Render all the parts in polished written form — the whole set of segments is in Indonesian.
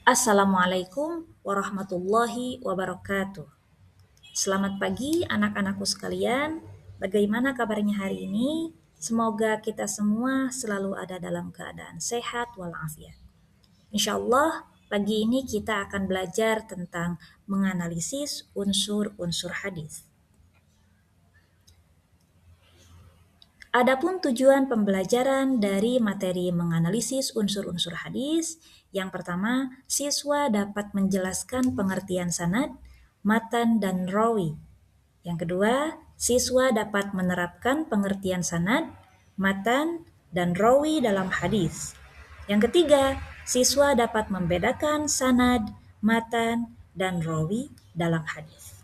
Assalamualaikum warahmatullahi wabarakatuh. Selamat pagi anak-anakku sekalian. Bagaimana kabarnya hari ini? Semoga kita semua selalu ada dalam keadaan sehat walafiat. Insya Allah pagi ini kita akan belajar tentang menganalisis unsur-unsur hadis. Adapun tujuan pembelajaran dari materi menganalisis unsur-unsur hadis, yang pertama, siswa dapat menjelaskan pengertian sanad, matan, dan rawi. Yang kedua, siswa dapat menerapkan pengertian sanad, matan, dan rawi dalam hadis. Yang ketiga, siswa dapat membedakan sanad, matan, dan rawi dalam hadis.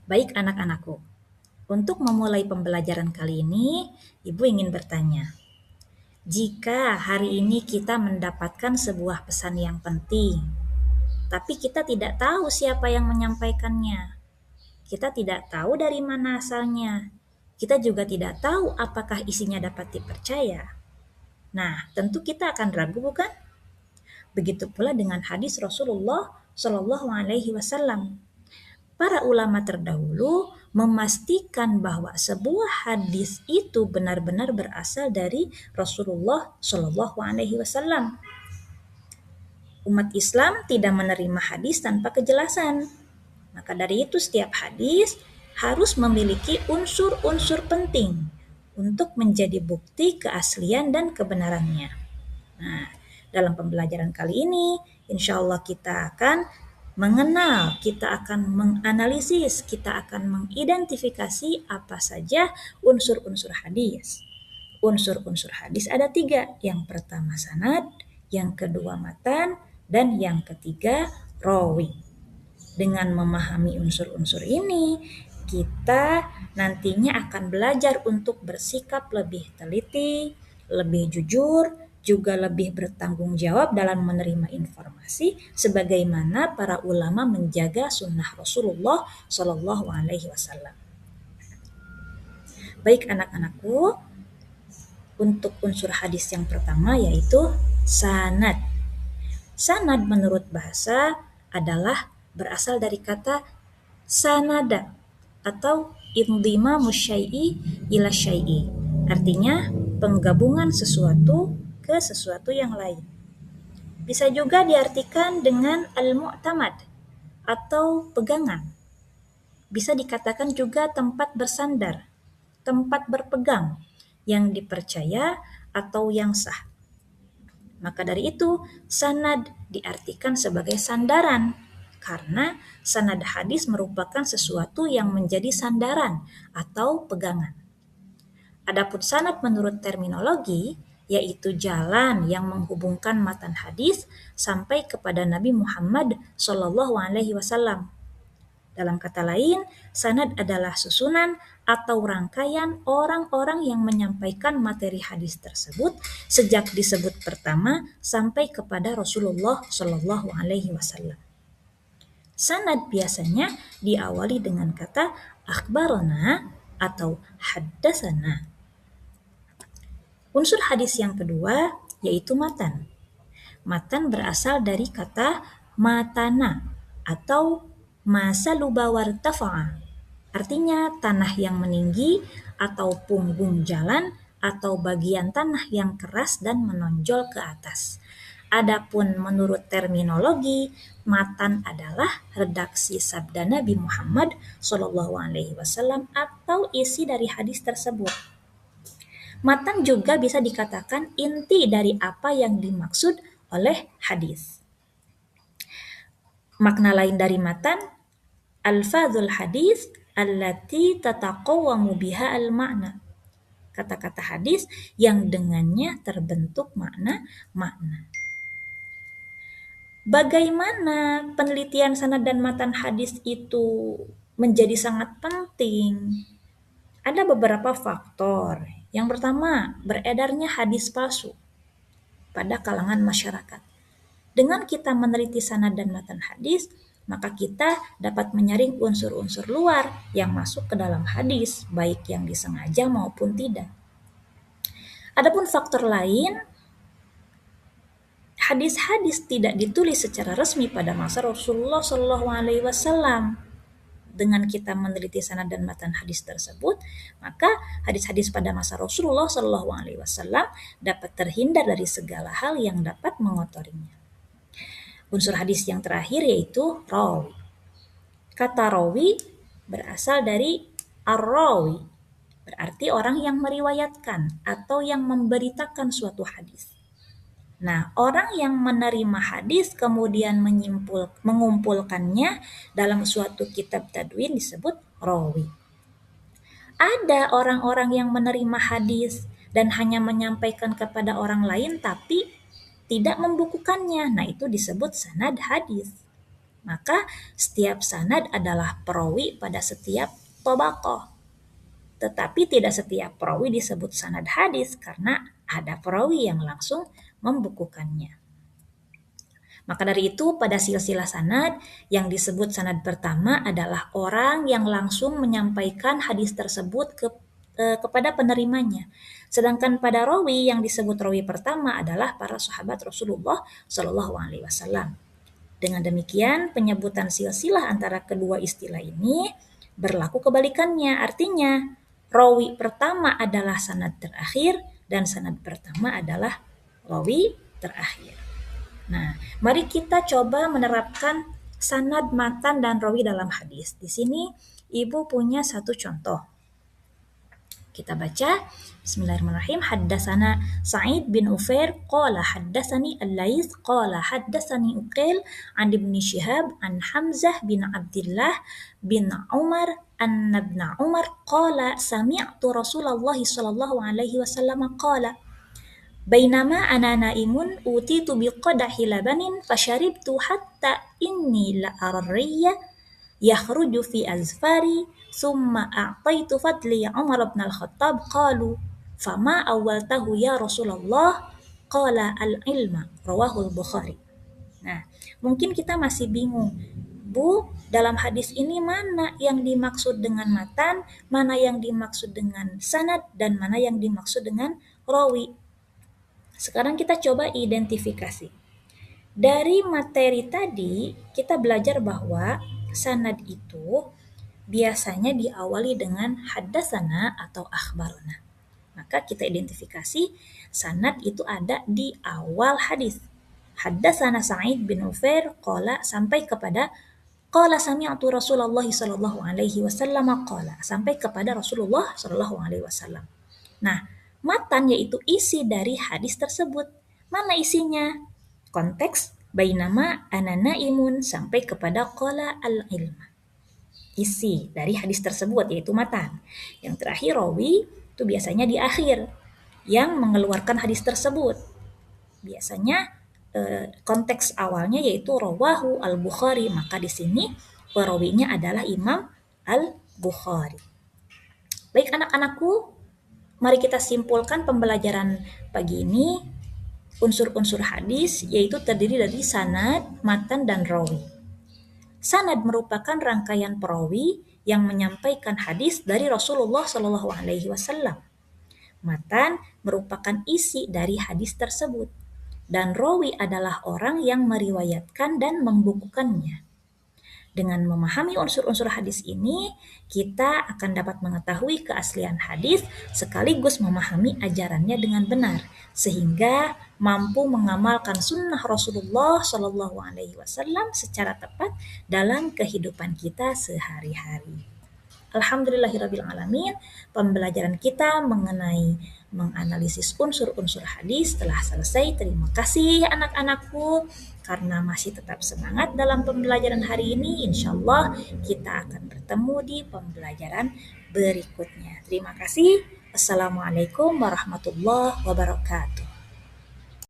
Baik anak-anakku, untuk memulai pembelajaran kali ini, Ibu ingin bertanya, jika hari ini kita mendapatkan sebuah pesan yang penting, tapi kita tidak tahu siapa yang menyampaikannya, kita tidak tahu dari mana asalnya, kita juga tidak tahu apakah isinya dapat dipercaya. Nah, tentu kita akan ragu, bukan? Begitu pula dengan hadis Rasulullah Shallallahu Alaihi Wasallam. Para ulama terdahulu memastikan bahwa sebuah hadis itu benar-benar berasal dari Rasulullah Shallallahu Alaihi Wasallam. Umat Islam tidak menerima hadis tanpa kejelasan. Maka dari itu setiap hadis harus memiliki unsur-unsur penting untuk menjadi bukti keaslian dan kebenarannya. Nah, dalam pembelajaran kali ini, insya Allah kita akan mengenal, kita akan menganalisis, kita akan mengidentifikasi apa saja unsur-unsur hadis. Unsur-unsur hadis ada 3. Yang pertama sanad, yang kedua matan, dan yang ketiga rawi. Dengan memahami unsur-unsur ini, kita nantinya akan belajar untuk bersikap lebih teliti, lebih jujur, juga lebih bertanggung jawab dalam menerima informasi sebagaimana para ulama menjaga sunnah Rasulullah Shallallahu Alaihi Wasallam. Baik anak-anakku, untuk unsur hadis yang pertama yaitu sanad. Sanad menurut bahasa adalah berasal dari kata sanada atau indhimamu syai'i ila syai'i. Artinya penggabungan sesuatu ke sesuatu yang lain. Bisa juga diartikan dengan al-mu'tamad atau pegangan. Bisa dikatakan juga tempat bersandar, tempat berpegang, yang dipercaya atau yang sah. Maka dari itu, sanad diartikan sebagai sandaran, karena sanad hadis merupakan sesuatu yang menjadi sandaran atau pegangan. Adapun sanad menurut terminologi, yaitu jalan yang menghubungkan matan hadis sampai kepada Nabi Muhammad Shallallahu Alaihi Wasallam. Dalam kata lain, sanad adalah susunan atau rangkaian orang-orang yang menyampaikan materi hadis tersebut sejak disebut pertama sampai kepada Rasulullah Shallallahu Alaihi Wasallam. Sanad biasanya diawali dengan kata akhbarona atau haddasana. Unsur hadis yang kedua yaitu matan. Matan berasal dari kata matana atau masaluba wartafa'a. Artinya tanah yang meninggi atau punggung jalan atau bagian tanah yang keras dan menonjol ke atas. Adapun menurut terminologi, matan adalah redaksi sabda Nabi Muhammad SAW atau isi dari hadis tersebut. Matan juga bisa dikatakan inti dari apa yang dimaksud oleh hadis. Makna lain dari matan, alfadzul hadis allati tataqawwamu biha al-ma'na. Kata-kata hadis yang dengannya terbentuk makna-makna. Bagaimana penelitian sanad dan matan hadis itu menjadi sangat penting? Ada beberapa faktor. Yang pertama, beredarnya hadis palsu pada kalangan masyarakat. Dengan kita meneliti sanad dan matan hadis, maka kita dapat menyaring unsur-unsur luar yang masuk ke dalam hadis, baik yang disengaja maupun tidak. Adapun faktor lain, hadis-hadis tidak ditulis secara resmi pada masa Rasulullah Shallallahu Alaihi Wasallam. Dengan kita meneliti sanad dan matan hadis tersebut, maka hadis-hadis pada masa Rasulullah Shallallahu Alaihi Wasallam dapat terhindar dari segala hal yang dapat mengotorinya. Unsur hadis yang terakhir yaitu rawi. Kata rawi berasal dari ar-rawi, berarti orang yang meriwayatkan atau yang memberitakan suatu hadis. Nah, orang yang menerima hadis kemudian mengumpulkannya dalam suatu kitab tadwin disebut rawi. Ada orang-orang yang menerima hadis dan hanya menyampaikan kepada orang lain tapi tidak membukukannya. Nah, itu disebut sanad hadis. Maka setiap sanad adalah perawi pada setiap tobaqoh. Tetapi tidak setiap perawi disebut sanad hadis karena ada perawi yang langsung membukukannya. Maka dari itu pada silsilah sanad yang disebut sanad pertama adalah orang yang langsung menyampaikan hadis tersebut kepada penerimanya. Sedangkan pada rawi yang disebut rawi pertama adalah para sahabat Rasulullah Shallallahu Alaihi Wasallam. Dengan demikian penyebutan silsilah antara kedua istilah ini berlaku kebalikannya. Artinya rawi pertama adalah sanad terakhir dan sanad pertama adalah rawi terakhir. Nah, mari kita coba menerapkan sanad, matan, dan rawi dalam hadis. Di sini Ibu punya satu contoh. Kita baca. Bismillahirrahmanirrahim. Haddasana Sa'id bin Ufair qala haddasani Al-Laits qala haddasani Uqail an Ibn Shihab an Hamzah bin Abdullah bin Umar anna ibn Umar qala sami'tu Rasulullah sallallahu alaihi wasallam qala Bainama ana naimun utitu biqadahi labanin fasharibtu hatta inni la arriya yakhruju fi azfari thumma a'taitu fadli Umar bin al-Khattab qalu fama awwaltahu ya Rasulullah qala al-ilma rawahul Bukhari. Nah, mungkin kita masih bingung. Bu, dalam hadis ini mana yang dimaksud dengan matan, mana yang dimaksud dengan sanad, dan mana yang dimaksud dengan rawi. Sekarang kita coba identifikasi. Dari materi tadi, kita belajar bahwa sanad itu biasanya diawali dengan haddasana atau akhbarana. Maka kita identifikasi sanad itu ada di awal hadis. Haddasana Sa'id bin Ufair qala sampai kepada qala sami'tu Rasulullah sallallahu alaihi wasallam qala sampai kepada Rasulullah sallallahu alaihi wasallam. Nah, matan yaitu isi dari hadis tersebut. Mana isinya? Konteks bainama ana naimun sampai kepada qala al-ilma. Isi dari hadis tersebut yaitu matan. Yang terakhir rawi itu biasanya di akhir yang mengeluarkan hadis tersebut. Biasanya konteks awalnya yaitu rawahu al-Bukhari, maka di sini perawinya adalah Imam al-Bukhari. Baik anak-anakku, mari kita simpulkan pembelajaran pagi ini. Unsur-unsur hadis yaitu terdiri dari sanad, matan, dan rawi. Sanad merupakan rangkaian perawi yang menyampaikan hadis dari Rasulullah Shallallahu Alaihi Wasallam. Matan merupakan isi dari hadis tersebut. Dan rawi adalah orang yang meriwayatkan dan membukukannya. Dengan memahami unsur-unsur hadis ini, kita akan dapat mengetahui keaslian hadis sekaligus memahami ajarannya dengan benar, sehingga mampu mengamalkan sunnah Rasulullah Shallallahu Alaihi Wasallam secara tepat dalam kehidupan kita sehari-hari. Alhamdulillahirabbil alamin, pembelajaran kita mengenai menganalisis unsur-unsur hadis telah selesai. Terima kasih anak-anakku karena masih tetap semangat dalam pembelajaran hari ini. Insyaallah kita akan bertemu di pembelajaran berikutnya. Terima kasih. Assalamualaikum warahmatullahi wabarakatuh.